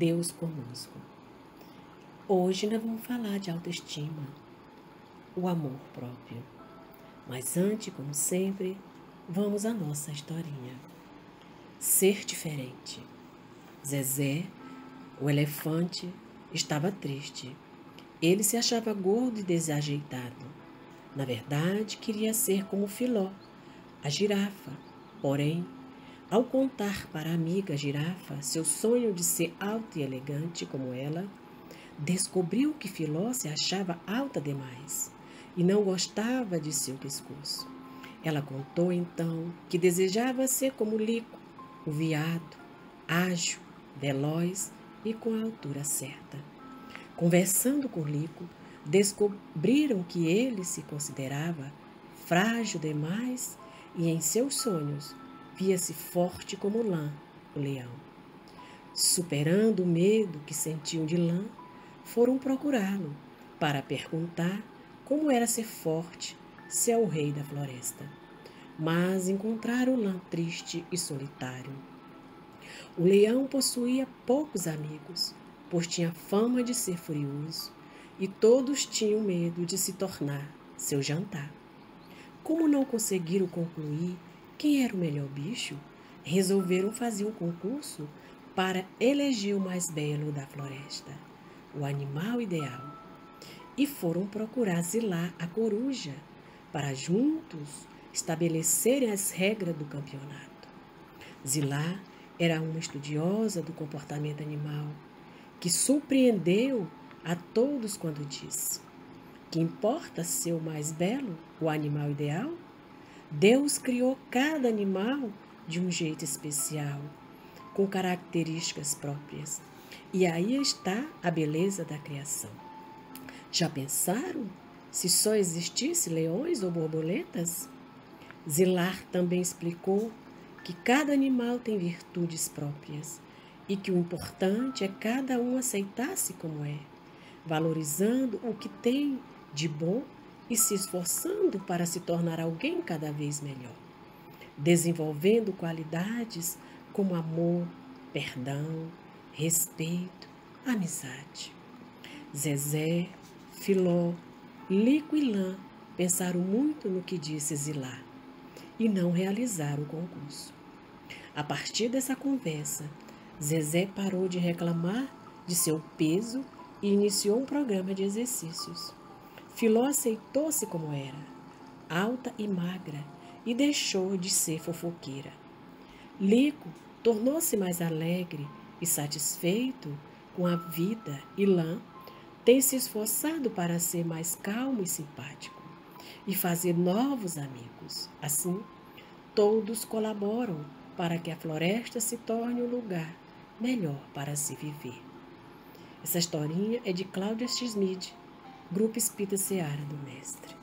Deus conosco. Hoje nós vamos falar de autoestima, o amor próprio. Mas antes, como sempre, vamos à nossa historinha. Ser diferente. Zezé, o elefante, estava triste. Ele se achava gordo e desajeitado. Na verdade, queria ser como Filó, a girafa. Porém, ao contar para a amiga girafa seu sonho de ser alta e elegante como ela, descobriu que Filó se achava alta demais e não gostava de seu pescoço. Ela contou então que desejava ser como Lico, o veado, ágil, veloz e com a altura certa. Conversando com Lico, descobriram que ele se considerava frágil demais e em seus sonhos via-se forte como Lã, o leão. Superando o medo que sentiam de Lã, foram procurá-lo para perguntar como era ser forte, se é o rei da floresta. Mas encontraram Lã triste e solitário. O leão possuía poucos amigos, pois tinha fama de ser furioso, e todos tinham medo de se tornar seu jantar. Como não conseguiram concluir quem era o melhor bicho, resolveram fazer um concurso para eleger o mais belo da floresta, o animal ideal. E foram procurar Zilá, a coruja, para juntos estabelecerem as regras do campeonato. Zilá era uma estudiosa do comportamento animal, que surpreendeu a todos quando disse: que importa ser o mais belo, o animal ideal? Deus criou cada animal de um jeito especial, com características próprias. E aí está a beleza da criação. Já pensaram se só existisse leões ou borboletas? Zilar também explicou que cada animal tem virtudes próprias e que o importante é cada um aceitar-se como é, valorizando o que tem de bom e se esforçando para se tornar alguém cada vez melhor, desenvolvendo qualidades como amor, perdão, respeito, amizade. Zezé, Filó, Lico e Lã pensaram muito no que disse Zilá e não realizaram o concurso. A partir dessa conversa, Zezé parou de reclamar de seu peso e iniciou um programa de exercícios. Filó aceitou-se como era, alta e magra, e deixou de ser fofoqueira. Lico tornou-se mais alegre e satisfeito com a vida, e Lã tem se esforçado para ser mais calmo e simpático e fazer novos amigos. Assim, todos colaboram para que a floresta se torne um lugar melhor para se viver. Essa historinha é de Cláudia Schmid, Grupo Espírita Seara do Mestre.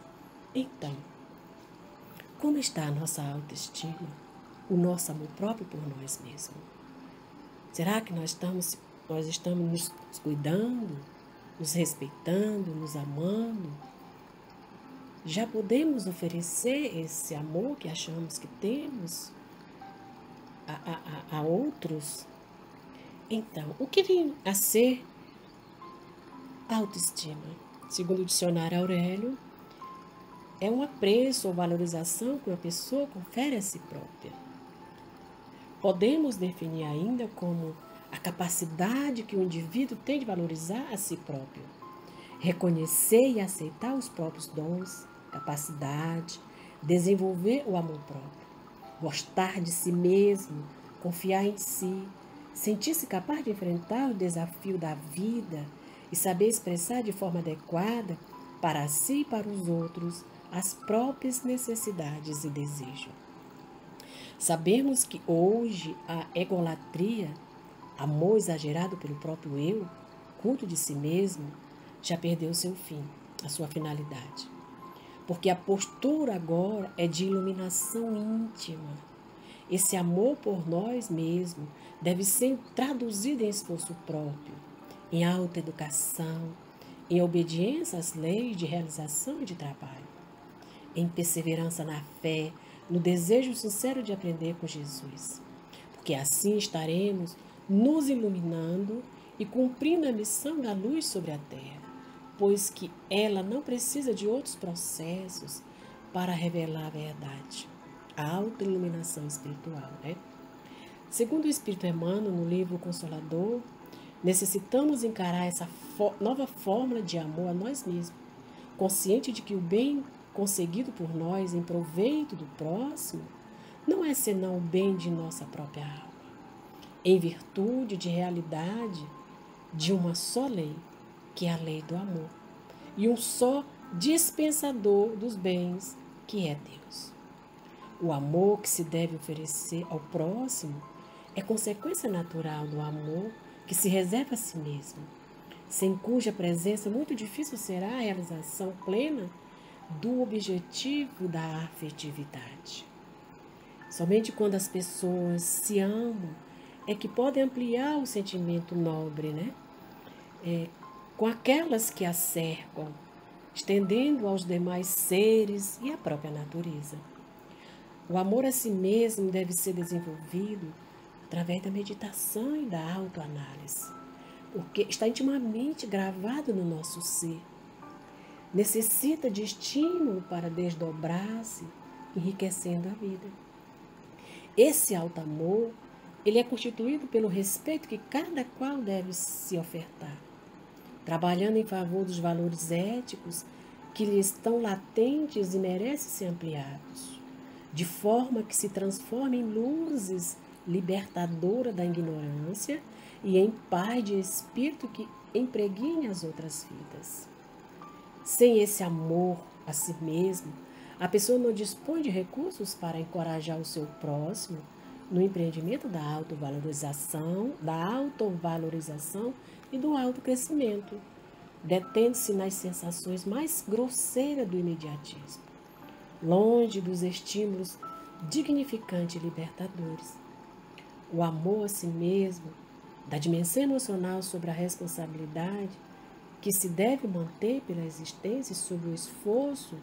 Então, como está a nossa autoestima, o nosso amor próprio por nós mesmos? Será que nós estamos nos cuidando, nos respeitando, nos amando? Já podemos oferecer esse amor que achamos que temos a outros? Então, o que vem a ser autoestima? Segundo o dicionário Aurélio, é um apreço ou valorização que uma pessoa confere a si própria. Podemos definir ainda como a capacidade que o indivíduo tem de valorizar a si próprio, reconhecer e aceitar os próprios dons, capacidade, desenvolver o amor próprio, gostar de si mesmo, confiar em si, sentir-se capaz de enfrentar o desafio da vida e saber expressar de forma adequada para si e para os outros as próprias necessidades e desejos. Sabemos que hoje a egolatria, amor exagerado pelo próprio eu, culto de si mesmo, já perdeu seu fim, a sua finalidade. Porque a postura agora é de iluminação íntima. Esse amor por nós mesmos deve ser traduzido em esforço próprio, em autoeducação, em obediência às leis de realização e de trabalho, em perseverança na fé, no desejo sincero de aprender com Jesus. Porque assim estaremos nos iluminando e cumprindo a missão da luz sobre a terra, pois que ela não precisa de outros processos para revelar a verdade, a autoiluminação espiritual, né? Segundo o Espírito Emmanuel, no livro Consolador, necessitamos encarar essa nova fórmula de amor a nós mesmos, consciente de que o bem conseguido por nós em proveito do próximo não é senão o bem de nossa própria alma, em virtude de realidade de uma só lei, que é a lei do amor, e um só dispensador dos bens, que é Deus. O amor que se deve oferecer ao próximo é consequência natural do amor que se reserva a si mesmo, sem cuja presença muito difícil será a realização plena do objetivo da afetividade. Somente quando as pessoas se amam é que podem ampliar o sentimento nobre, né? Com aquelas que a cercam, estendendo aos demais seres e à própria natureza. O amor a si mesmo deve ser desenvolvido através da meditação e da autoanálise, porque está intimamente gravado no nosso ser. Necessita de estímulo para desdobrar-se, enriquecendo a vida. Esse alto amor, ele é constituído pelo respeito que cada qual deve se ofertar, trabalhando em favor dos valores éticos que lhe estão latentes e merecem ser ampliados, de forma que se transforme em luzes libertadora da ignorância e em paz de espírito que impregne as outras vidas. Sem esse amor a si mesmo, a pessoa não dispõe de recursos para encorajar o seu próximo no empreendimento da autovalorização e do autocrescimento, detendo-se nas sensações mais grosseiras do imediatismo, longe dos estímulos dignificantes e libertadores. O amor a si mesmo, da dimensão emocional sobre a responsabilidade que se deve manter pela existência e sobre o esforço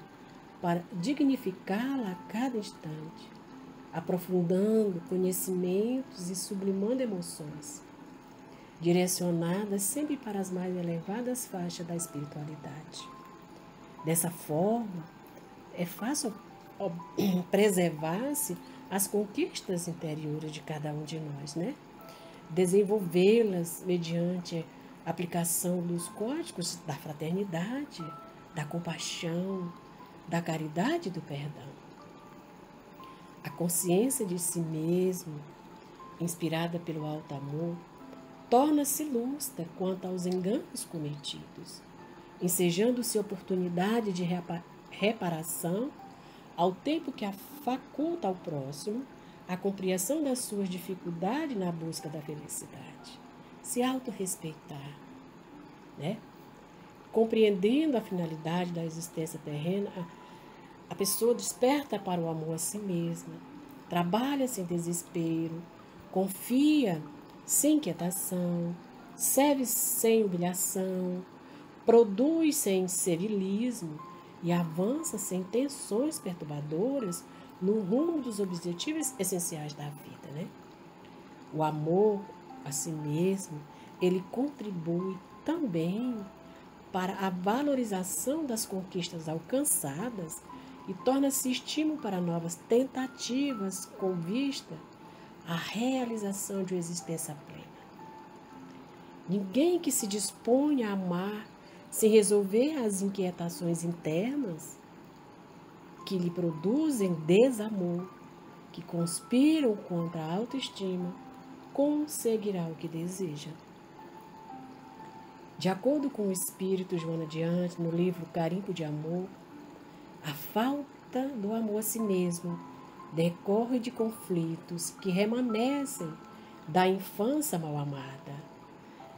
para dignificá-la a cada instante, aprofundando conhecimentos e sublimando emoções, direcionadas sempre para as mais elevadas faixas da espiritualidade. Dessa forma, é fácil preservar-se as conquistas interiores de cada um de nós, né? Desenvolvê-las mediante a aplicação dos códigos da fraternidade, da compaixão, da caridade e do perdão. A consciência de si mesmo, inspirada pelo alto amor, torna-se lúcida quanto aos enganos cometidos, ensejando-se oportunidade de reparação, ao tempo que a faculta ao próximo a compreensão das suas dificuldades na busca da felicidade. Se autorrespeitar, né? Compreendendo a finalidade da existência terrena, a pessoa desperta para o amor a si mesma, trabalha sem desespero, confia sem inquietação, serve sem humilhação, produz sem servilismo e avança sem tensões perturbadoras no rumo dos objetivos essenciais da vida, né? O amor a si mesmo, ele contribui também para a valorização das conquistas alcançadas e torna-se estímulo para novas tentativas com vista à realização de uma existência plena. Ninguém que se disponha a amar sem resolver as inquietações internas que lhe produzem desamor, que conspiram contra a autoestima, conseguirá o que deseja. De acordo com o espírito Joana de Anjos, no livro Carimbo de Amor, a falta do amor a si mesmo decorre de conflitos que remanescem da infância mal amada,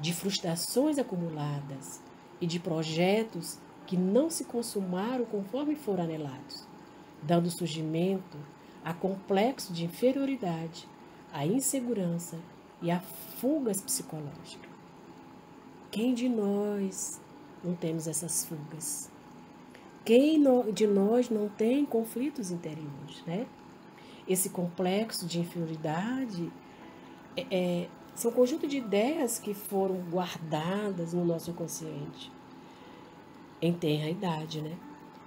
de frustrações acumuladas e de projetos que não se consumaram conforme foram anelados, dando surgimento a complexo de inferioridade, a insegurança e a fugas psicológicas. Quem de nós não temos essas fugas? Quem de nós não tem conflitos interiores, né? Esse complexo de inferioridade São um conjunto de ideias que foram guardadas no nosso inconsciente em tenra idade, né?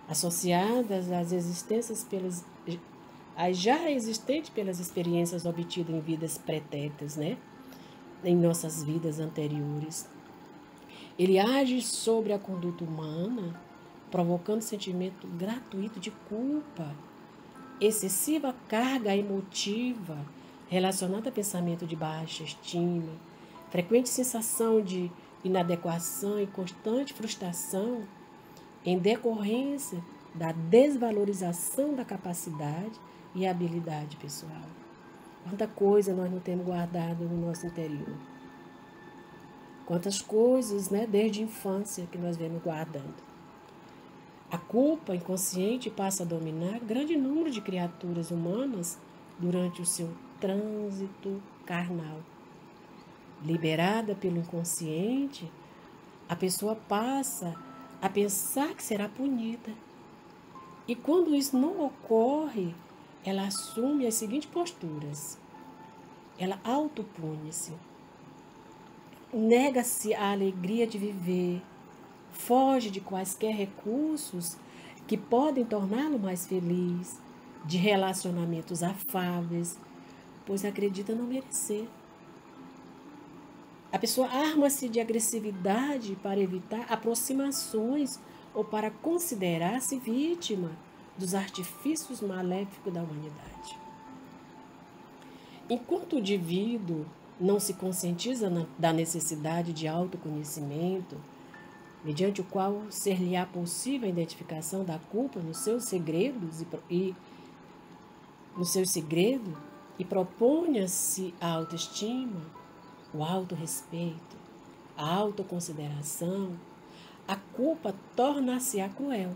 Associadas às existências às já existentes pelas experiências obtidas em vidas pretéritas, né? Em nossas vidas anteriores. Ele age sobre a conduta humana, provocando sentimento gratuito de culpa, excessiva carga emotiva relacionada a pensamento de baixa estima, frequente sensação de inadequação e constante frustração em decorrência da desvalorização da capacidade e habilidade pessoal. Quanta coisa nós não temos guardado no nosso interior. Quantas coisas, né, desde a infância que nós vemos guardando. A culpa inconsciente passa a dominar grande número de criaturas humanas durante o seu trânsito carnal. Liberada pelo inconsciente, a pessoa passa a pensar que será punida. E quando isso não ocorre, ela assume as seguintes posturas. Ela autopune-se, nega-se a alegria de viver, foge de quaisquer recursos que podem torná-lo mais feliz, de relacionamentos afáveis, pois acredita não merecer. A pessoa arma-se de agressividade para evitar aproximações ou para considerar-se vítima dos artifícios maléficos da humanidade. Enquanto o indivíduo não se conscientiza da necessidade de autoconhecimento, mediante o qual ser-lhe-á possível a identificação da culpa nos seus segredos e proponha-se a autoestima, o autorrespeito, a autoconsideração, a culpa torna-se-á cruel,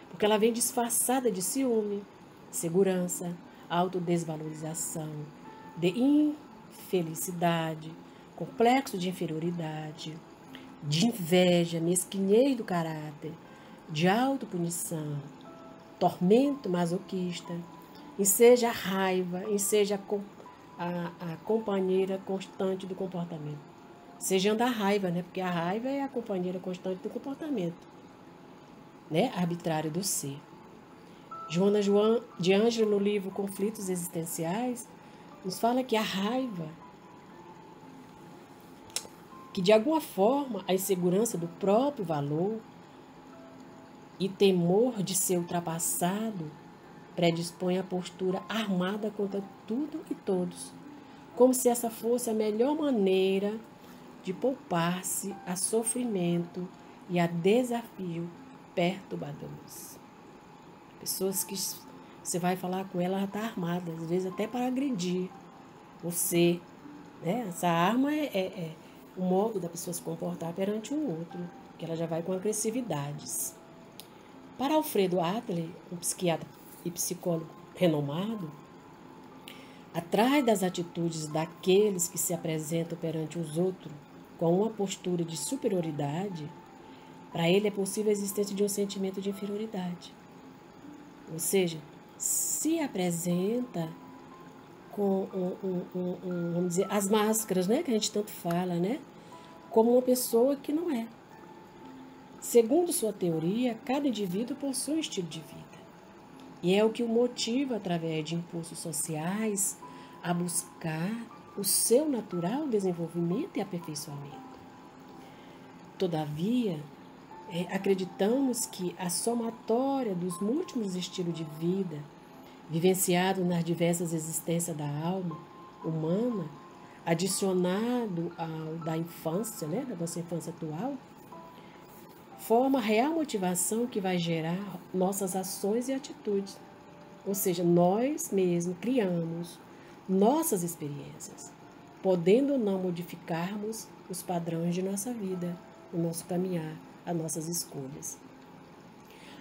porque ela vem disfarçada de ciúme, segurança, autodesvalorização, de infelicidade, complexo de inferioridade, de inveja, mesquinhez do caráter, de autopunição, tormento masoquista, enseja a raiva, enseja a companheira constante do comportamento. Sejando a raiva, né? Porque a raiva é a companheira constante do comportamento, né? Arbitrário do ser. Joana de Ângelo, no livro Conflitos Existenciais, nos fala que a raiva, que de alguma forma a insegurança do próprio valor e temor de ser ultrapassado predispõe a postura armada contra tudo e todos, como se essa fosse a melhor maneira de poupar-se a sofrimento e a desafio perturbadores. Pessoas que você vai falar com ela, ela está armada, às vezes até para agredir você, né? Essa arma é o modo da pessoa se comportar perante um outro, que ela já vai com agressividades. Para Alfredo Adler, um psiquiatra e psicólogo renomado, atrás das atitudes daqueles que se apresentam perante os outros com uma postura de superioridade, para ele é possível a existência de um sentimento de inferioridade. Ou seja, se apresenta com vamos dizer, as máscaras, né, que a gente tanto fala, né, como uma pessoa que não é. Segundo sua teoria, cada indivíduo possui um estilo de vida. E é o que o motiva, através de impulsos sociais, a buscar o seu natural desenvolvimento e aperfeiçoamento. Todavia, acreditamos que a somatória dos múltiplos estilos de vida, vivenciados nas diversas existências da alma humana, adicionado ao da infância, né, da nossa infância atual, forma a real motivação que vai gerar nossas ações e atitudes. Ou seja, nós mesmos criamos nossas experiências, podendo ou não modificarmos os padrões de nossa vida, o nosso caminhar, as nossas escolhas.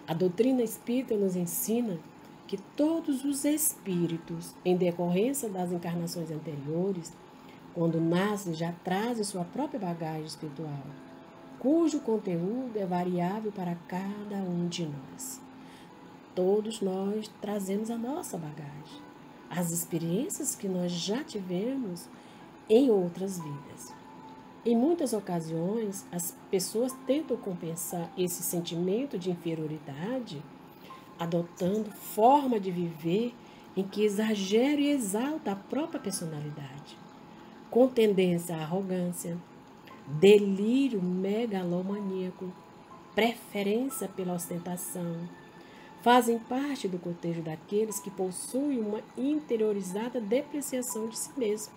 A doutrina espírita nos ensina que todos os espíritos, em decorrência das encarnações anteriores, quando nascem, já trazem sua própria bagagem espiritual, cujo conteúdo é variável para cada um de nós. Todos nós trazemos a nossa bagagem, as experiências que nós já tivemos em outras vidas. Em muitas ocasiões, as pessoas tentam compensar esse sentimento de inferioridade adotando forma de viver em que exagera e exalta a própria personalidade, com tendência à arrogância, delírio megalomaníaco, preferência pela ostentação, fazem parte do contexto daqueles que possuem uma interiorizada depreciação de si mesmo.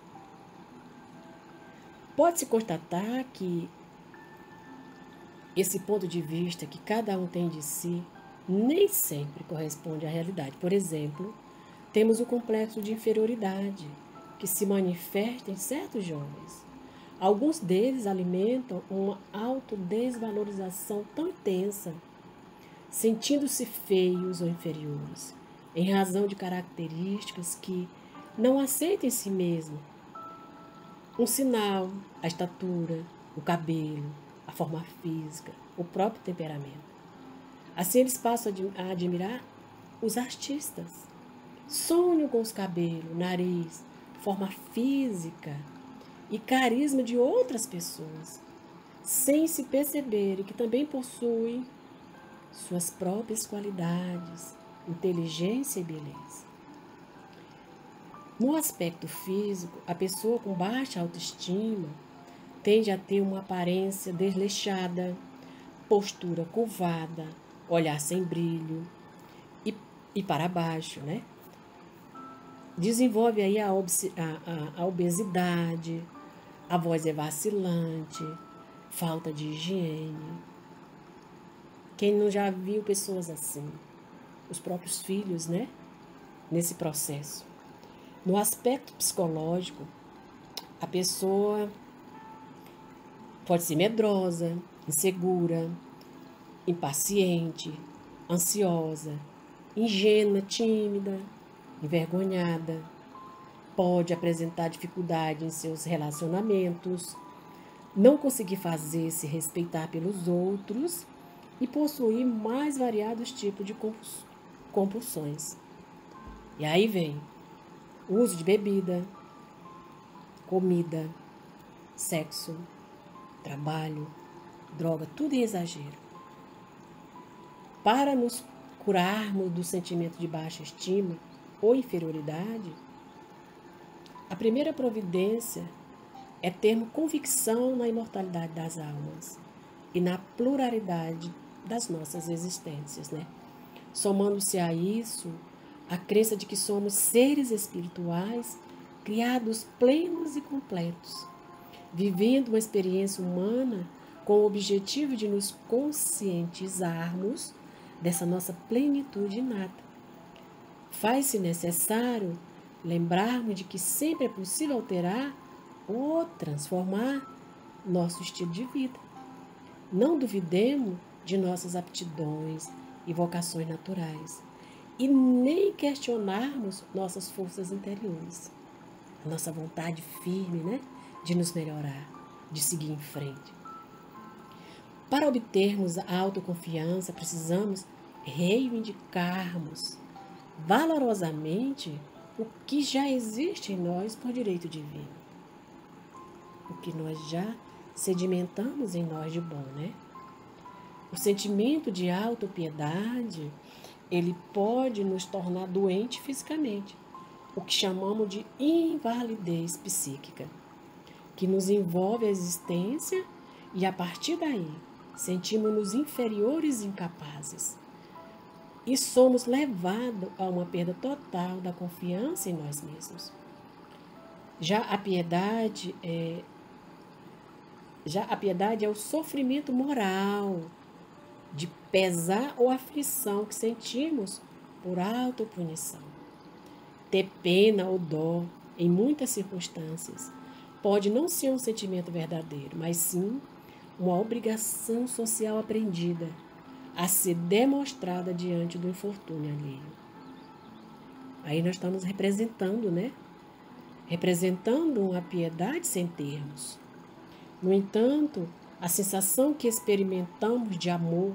Pode-se constatar que esse ponto de vista que cada um tem de si nem sempre corresponde à realidade. Por exemplo, temos o complexo de inferioridade, que se manifesta em certos jovens. Alguns deles alimentam uma autodesvalorização tão intensa, sentindo-se feios ou inferiores, em razão de características que não aceitam em si mesmo. Um sinal, a estatura, o cabelo, a forma física, o próprio temperamento. Assim eles passam a admirar os artistas. Sonham com os cabelos, nariz, forma física e carisma de outras pessoas, sem se perceberem que também possuem suas próprias qualidades, inteligência e beleza. No aspecto físico, a pessoa com baixa autoestima tende a ter uma aparência desleixada, postura curvada, olhar sem brilho e para baixo, né? Desenvolve aí a obesidade, a voz é vacilante, falta de higiene. Quem não já viu pessoas assim? Os próprios filhos, né? Nesse processo. No aspecto psicológico, a pessoa pode ser medrosa, insegura, impaciente, ansiosa, ingênua, tímida, envergonhada. Pode apresentar dificuldade em seus relacionamentos, não conseguir fazer-se respeitar pelos outros e possuir mais variados tipos de compulsões. E aí vem o uso de bebida, comida, sexo, trabalho, droga, tudo em exagero. Para nos curarmos do sentimento de baixa estima ou inferioridade, a primeira providência é termos convicção na imortalidade das almas e na pluralidade das nossas existências, né? Somando-se a isso, a crença de que somos seres espirituais criados plenos e completos, vivendo uma experiência humana com o objetivo de nos conscientizarmos dessa nossa plenitude inata. Faz-se necessário lembrarmos de que sempre é possível alterar ou transformar nosso estilo de vida. Não duvidemos de nossas aptidões e vocações naturais e nem questionarmos nossas forças interiores, a nossa vontade firme, né, de nos melhorar, de seguir em frente. Para obtermos a autoconfiança, precisamos reivindicarmos valorosamente o que já existe em nós por direito divino, o que nós já sedimentamos em nós de bom, né? O sentimento de autopiedade, ele pode nos tornar doentes fisicamente, o que chamamos de invalidez psíquica, que nos envolve a existência e, a partir daí, sentimos-nos inferiores e incapazes. E somos levados a uma perda total da confiança em nós mesmos. Já a piedade é o sofrimento moral, de pesar ou aflição que sentimos por autopunição. Ter pena ou dó, em muitas circunstâncias, pode não ser um sentimento verdadeiro, mas sim uma obrigação social aprendida, a ser demonstrada diante do infortúnio alheio. Aí nós estamos representando, né? Representando uma piedade sem termos. No entanto, a sensação que experimentamos de amor,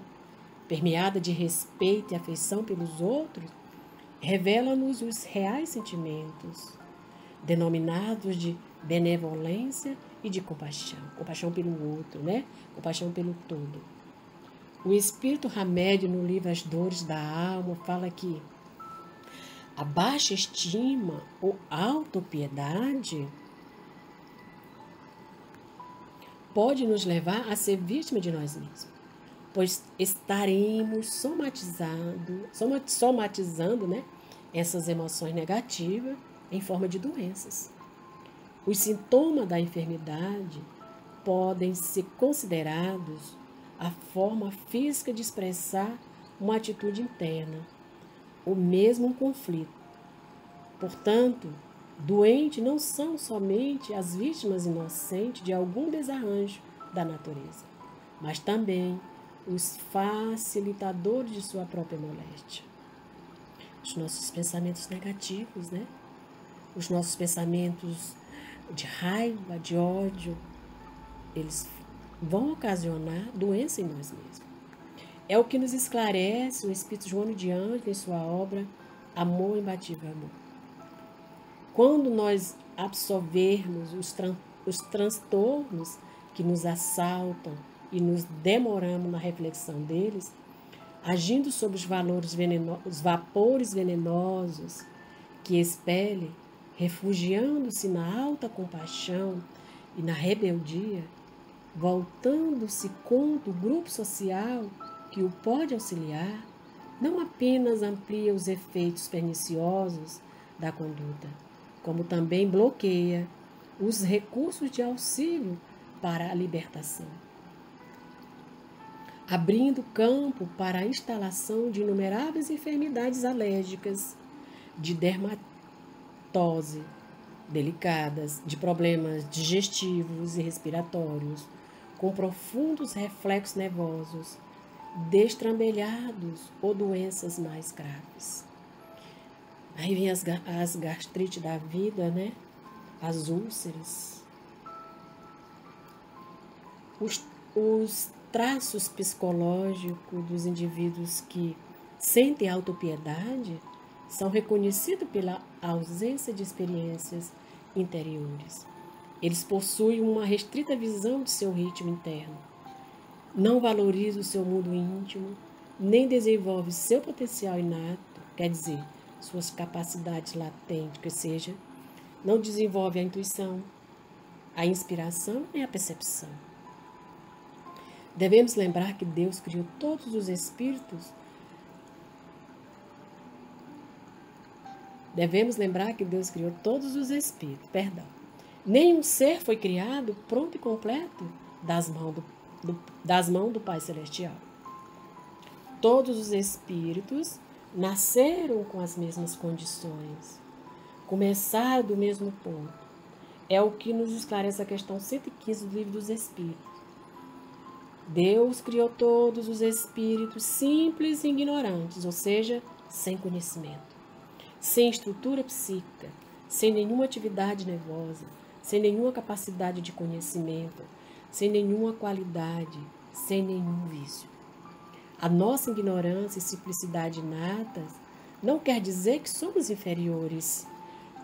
permeada de respeito e afeição pelos outros, revela-nos os reais sentimentos, denominados de benevolência e de compaixão. Compaixão pelo outro, né? Compaixão pelo todo. O Espírito Hamed, no livro As Dores da Alma, fala que a baixa estima ou autopiedade pode nos levar a ser vítima de nós mesmos, pois estaremos somatizando, né, essas emoções negativas em forma de doenças. Os sintomas da enfermidade podem ser considerados a forma física de expressar uma atitude interna, ou mesmo um conflito. Portanto, doentes não são somente as vítimas inocentes de algum desarranjo da natureza, mas também os facilitadores de sua própria moléstia. Os nossos pensamentos negativos, né? Os nossos pensamentos de raiva, de ódio, eles vão ocasionar doença em nós mesmos. É o que nos esclarece o Espírito João de Ângeles em sua obra Amor Imbatível Amor. Quando nós absorvermos os transtornos que nos assaltam e nos demoramos na reflexão deles, agindo sobre os vapores venenosos que expele, refugiando-se na alta compaixão e na rebeldia, voltando-se contra o grupo social que o pode auxiliar, não apenas amplia os efeitos perniciosos da conduta, como também bloqueia os recursos de auxílio para a libertação, abrindo campo para a instalação de inumeráveis enfermidades alérgicas, de dermatose delicadas, de problemas digestivos e respiratórios, com profundos reflexos nervosos, destrambelhados ou doenças mais graves. Aí vem as gastrites da vida, né? As úlceras. Os traços psicológicos dos indivíduos que sentem autopiedade são reconhecidos pela ausência de experiências interiores. Eles possuem uma restrita visão de seu ritmo interno, não valorizam o seu mundo íntimo, nem desenvolvem seu potencial inato, quer dizer, suas capacidades latentes, que seja, não desenvolve a intuição, a inspiração nem a percepção. Devemos lembrar que Deus criou todos os espíritos. Nenhum ser foi criado pronto e completo das mãos do Pai Celestial. Todos os espíritos nasceram com as mesmas condições, começaram do mesmo ponto. É o que nos esclarece a questão 115 do Livro dos Espíritos. Deus criou todos os espíritos simples e ignorantes, ou seja, sem conhecimento, sem estrutura psíquica, sem nenhuma atividade nervosa, sem nenhuma capacidade de conhecimento, sem nenhuma qualidade, sem nenhum vício. A nossa ignorância e simplicidade inatas não quer dizer que somos inferiores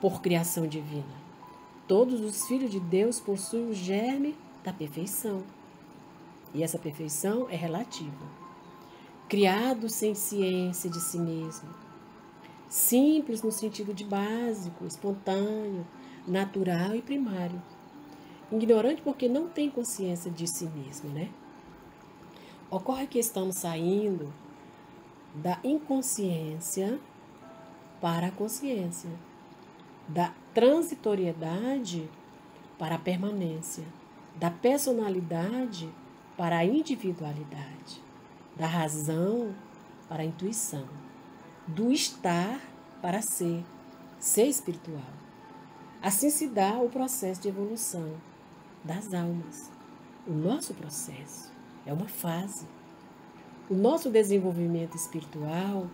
por criação divina. Todos os filhos de Deus possuem o germe da perfeição. E essa perfeição é relativa. Criados sem ciência de si mesmo. Simples no sentido de básico, espontâneo, natural e primário. Ignorante porque não tem consciência de si mesmo, né? Ocorre que estamos saindo da inconsciência para a consciência, da transitoriedade para a permanência, da personalidade para a individualidade, da razão para a intuição, do estar para ser espiritual. Assim se dá o processo de evolução das almas. O nosso processo é uma fase. O nosso desenvolvimento espiritual,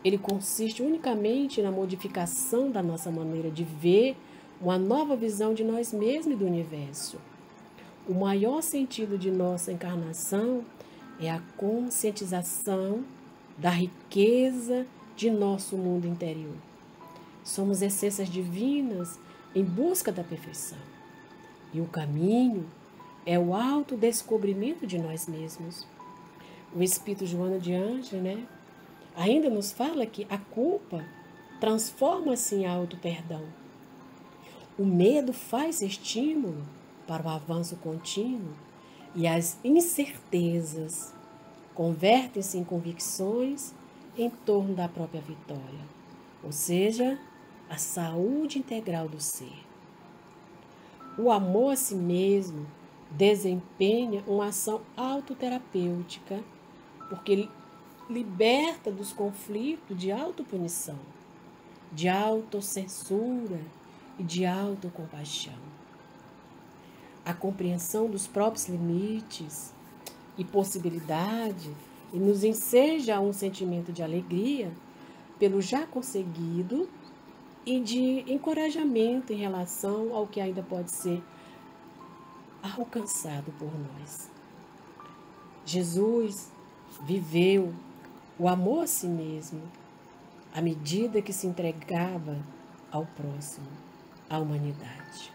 ele consiste unicamente na modificação da nossa maneira de ver, uma nova visão de nós mesmos e do universo. O maior sentido de nossa encarnação é a conscientização da riqueza de nosso mundo interior. Somos essências divinas em busca da perfeição. E o caminho é o autodescobrimento de nós mesmos. O Espírito Joana de Ângeles, né, ainda nos fala que a culpa transforma-se em auto-perdão. O medo faz estímulo para o avanço contínuo e as incertezas convertem-se em convicções em torno da própria vitória, ou seja, a saúde integral do ser. O amor a si mesmo desempenha uma ação autoterapêutica, porque ele liberta dos conflitos de autopunição, de autocensura e de autocompaixão. A compreensão dos próprios limites e possibilidade e nos enseja um sentimento de alegria pelo já conseguido e de encorajamento em relação ao que ainda pode ser alcançado por nós. Jesus viveu o amor a si mesmo à medida que se entregava ao próximo, à humanidade.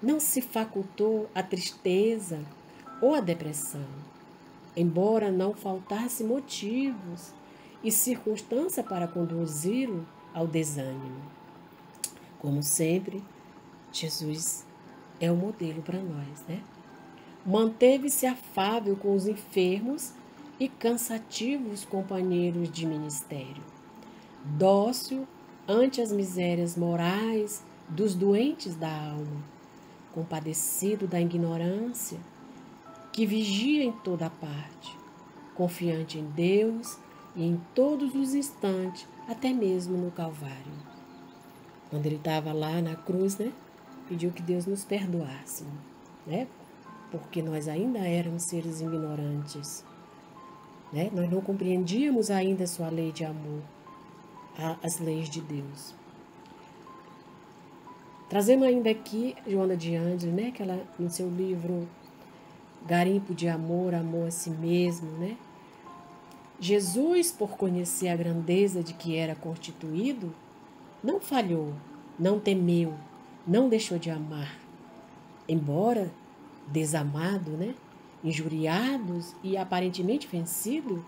Não se facultou a tristeza ou a depressão, embora não faltasse motivos e circunstância para conduzi-lo ao desânimo. Como sempre, Jesus é o modelo para nós, né? Manteve-se afável com os enfermos e cansativos companheiros de ministério, dócil ante as misérias morais dos doentes da alma, compadecido da ignorância, que vigia em toda parte, confiante em Deus e em todos os instantes, até mesmo no Calvário. Quando ele estava lá na cruz, né, pediu que Deus nos perdoasse, né, porque nós ainda éramos seres ignorantes, né, nós não compreendíamos ainda a sua lei de amor, as leis de Deus. Trazemos ainda aqui Joana de Ângeles, né, que ela, no seu livro Garimpo de Amor, Amor a Si Mesmo, né? Jesus, por conhecer a grandeza de que era constituído, não falhou, não temeu, não deixou de amar. Embora desamado, né? Injuriados e aparentemente vencido,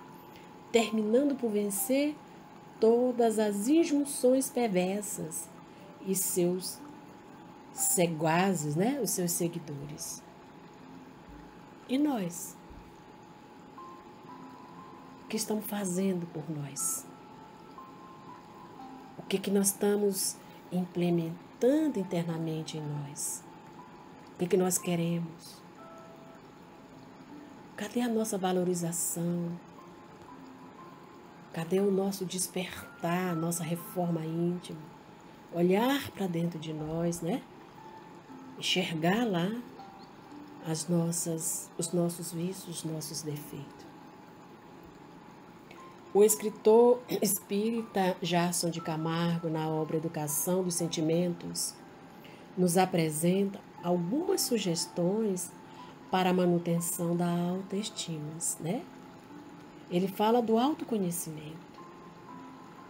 terminando por vencer todas as injunções perversas e seus seguazes, né? Os seus seguidores. E nós? O que estamos fazendo por nós? O que nós estamos implementando internamente em nós? O que nós queremos? Cadê a nossa valorização? Cadê o nosso despertar, a nossa reforma íntima? Olhar para dentro de nós, né? Enxergar lá os nossos vícios, os nossos defeitos. O escritor espírita Jackson de Camargo, na obra Educação dos Sentimentos, nos apresenta algumas sugestões para a manutenção da autoestima, né? Ele fala do autoconhecimento.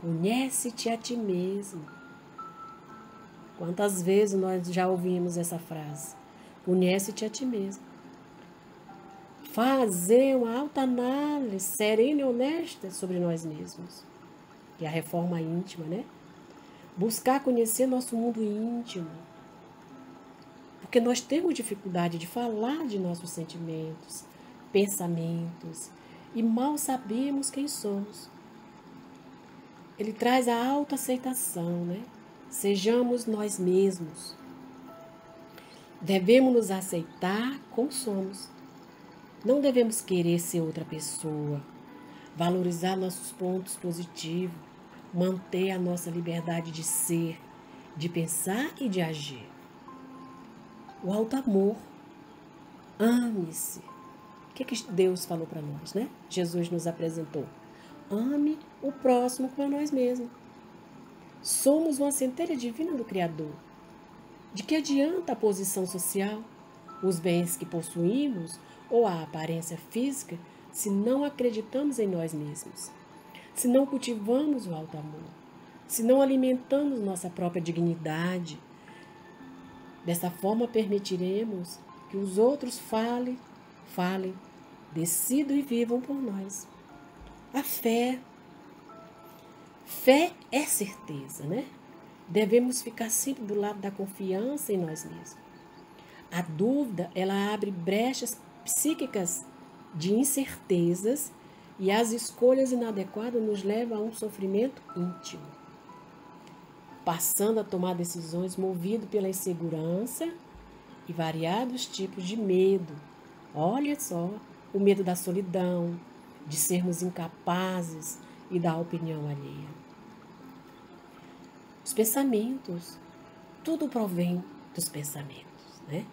Conhece-te a ti mesmo. Quantas vezes nós já ouvimos essa frase? Conhece-te a ti mesmo. Fazer uma autoanálise serena e honesta sobre nós mesmos. Que é a reforma íntima, né? Buscar conhecer nosso mundo íntimo. Porque nós temos dificuldade de falar de nossos sentimentos, pensamentos, e mal sabemos quem somos. Ele traz a autoaceitação, né? Sejamos nós mesmos. Devemos nos aceitar como somos. Não devemos querer ser outra pessoa. Valorizar nossos pontos positivos. Manter a nossa liberdade de ser, de pensar e de agir. O alto amor. Ame-se. O que Deus falou para nós, né? Jesus nos apresentou. Ame o próximo como a nós mesmos. Somos uma centelha divina do Criador. De que adianta a posição social, os bens que possuímos ou a aparência física se não acreditamos em nós mesmos? Se não cultivamos o alto amor? Se não alimentamos nossa própria dignidade? Dessa forma, permitiremos que os outros falem, decidam e vivam por nós. A fé é certeza, né? Devemos ficar sempre do lado da confiança em nós mesmos. A dúvida, ela abre brechas psíquicas de incertezas e as escolhas inadequadas nos levam a um sofrimento íntimo, passando a tomar decisões movido pela insegurança e variados tipos de medo. Olha só, o medo da solidão, de sermos incapazes e da opinião alheia. Os pensamentos, tudo provém dos pensamentos, né?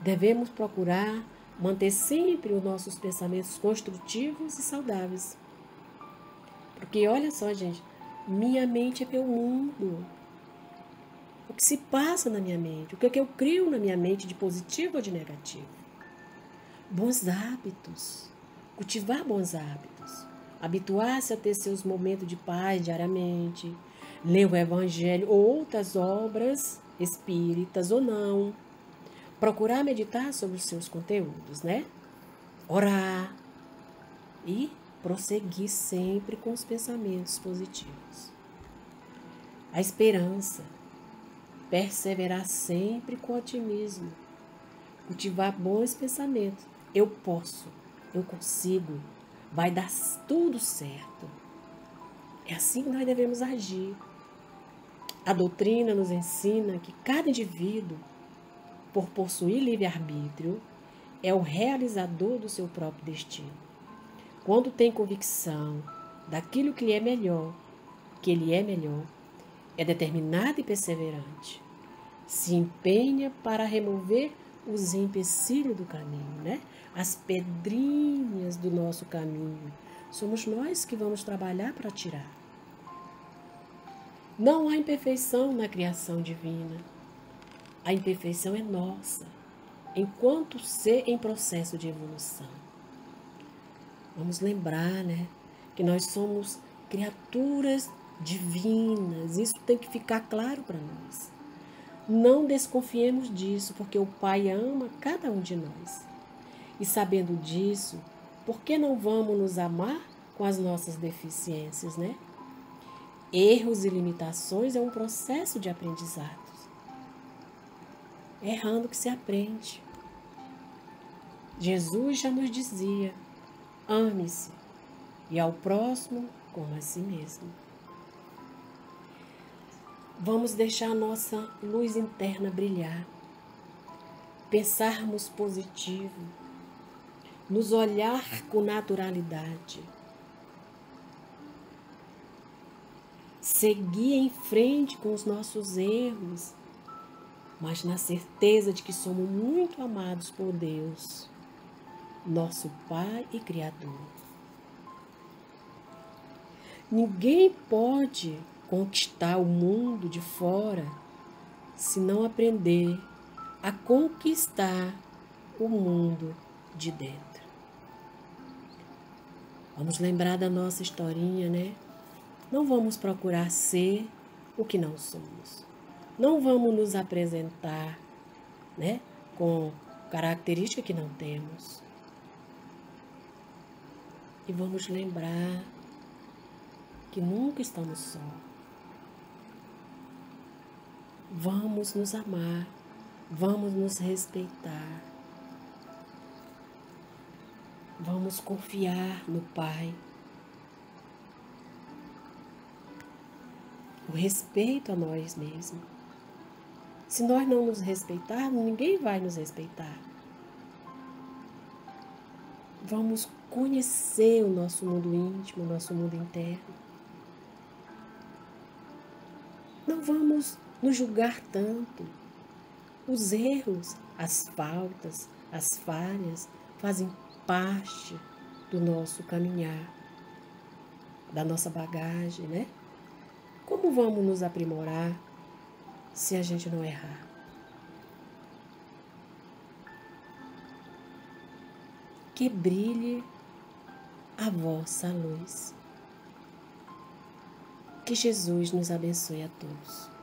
Devemos procurar manter sempre os nossos pensamentos construtivos e saudáveis. Porque olha só, gente, minha mente é meu mundo. O que se passa na minha mente, o que é que eu crio na minha mente de positivo ou de negativo. Bons hábitos, cultivar bons hábitos, habituar-se a ter seus momentos de paz diariamente, ler o Evangelho ou outras obras espíritas ou não, procurar meditar sobre os seus conteúdos, né? Orar e prosseguir sempre com os pensamentos positivos. A esperança, perseverar sempre com otimismo, cultivar bons pensamentos. Eu posso, eu consigo, vai dar tudo certo. É assim que nós devemos agir. A doutrina nos ensina que cada indivíduo, por possuir livre-arbítrio, é o realizador do seu próprio destino. Quando tem convicção daquilo que ele é melhor, é determinado e perseverante, se empenha para remover os empecilhos do caminho, né? As pedrinhas do nosso caminho. Somos nós que vamos trabalhar para tirar. Não há imperfeição na criação divina. A imperfeição é nossa, enquanto ser em processo de evolução. Vamos lembrar, né, que nós somos criaturas divinas. Isso tem que ficar claro para nós. Não desconfiemos disso, porque o Pai ama cada um de nós. E sabendo disso, por que não vamos nos amar com as nossas deficiências, né? Erros e limitações é um processo de aprendizado. É errando que se aprende. Jesus já nos dizia: ame-se e ao próximo como a si mesmo. Vamos deixar a nossa luz interna brilhar, pensarmos positivo, nos olhar com naturalidade, seguir em frente com os nossos erros, mas na certeza de que somos muito amados por Deus, nosso Pai e Criador. Ninguém pode conquistar o mundo de fora se não aprender a conquistar o mundo de dentro. Vamos lembrar da nossa historinha, né? Não vamos procurar ser o que não somos. Não vamos nos apresentar, né, com características que não temos. E vamos lembrar que nunca estamos só. Vamos nos amar, vamos nos respeitar. Vamos confiar no Pai. O respeito a nós mesmos. Se nós não nos respeitarmos, ninguém vai nos respeitar. Vamos conhecer o nosso mundo íntimo, o nosso mundo interno. Não vamos nos julgar tanto. Os erros, as faltas, as falhas fazem parte do nosso caminhar, da nossa bagagem, né? Como vamos nos aprimorar se a gente não errar? Que brilhe a vossa luz. Que Jesus nos abençoe a todos.